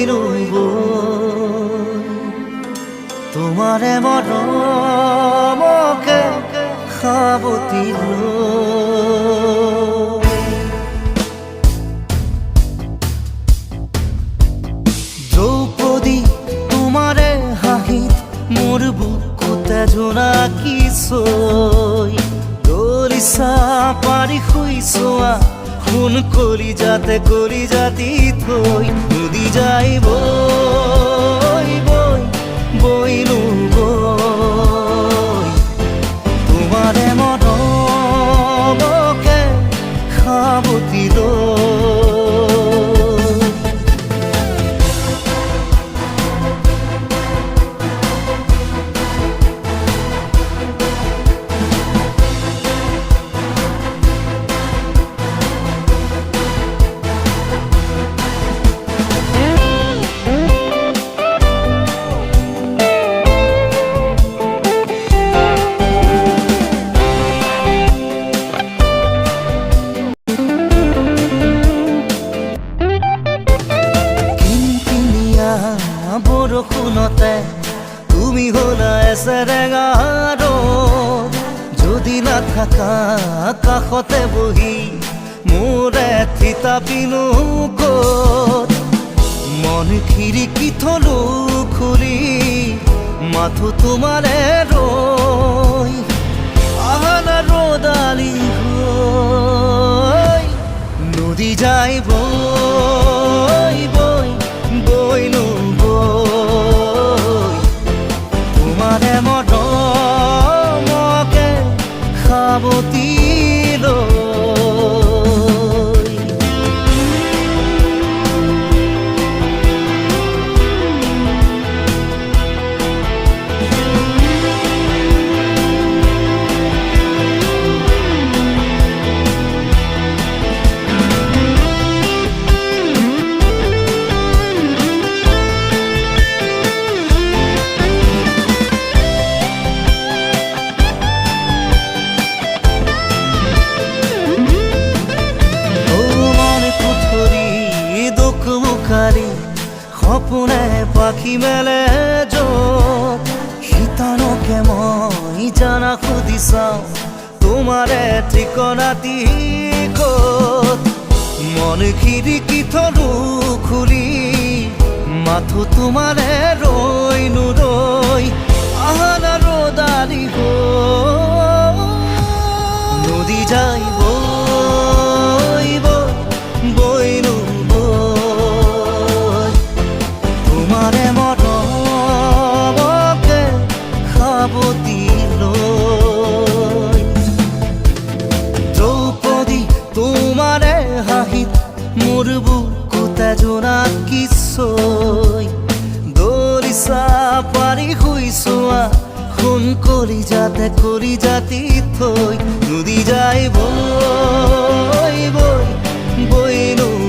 বইনু তোমারে মৰমকে সাৱটি দ্রৌপদী তোমারে হাঁহিত মোর বুকুতে জোনাকি চৈ দলিচা পাৰি শুইছোৱা খুন কলি জাতি থৈ নদী যাই বৈ বৈ বইনু বৈ তোমারে মৰমকে সাৱটি বৰষুণতে তুমি হলা এচেৰেঙা ৰ'দ যদি নাথাকা কাষতে বহি মোৰে থিতাপিনো ক'ত মন খিৰিকী থলো খুলি মাথো তোমাৰে ৰৈ আহানা ৰ'দালি হৈ নদী যাই বৈ বৈ বইনু তোমারে মৰমকে সাৱটি সপোনে পাখি মেলে য'ত শীতানকে মই জানা সুধি চাওঁ তোমাৰে ঠিকনাটি ক'ত মন খিৰিকী থলো খুলি মাথো তোমাৰে ৰৈনো ৰৈ আহানা ৰ'দালি নদী যাই বৈ বৈ বইনু তোমারে মৰমকে সাৱটি দ্রৌপদী তোমারে হাঁহিত মোর বুকুতে জোনাকি চৈ দলিচা পাৰি শুইছোৱা খুন কলি জাতি থৈ নদী যাই বৈ বৈ বইনু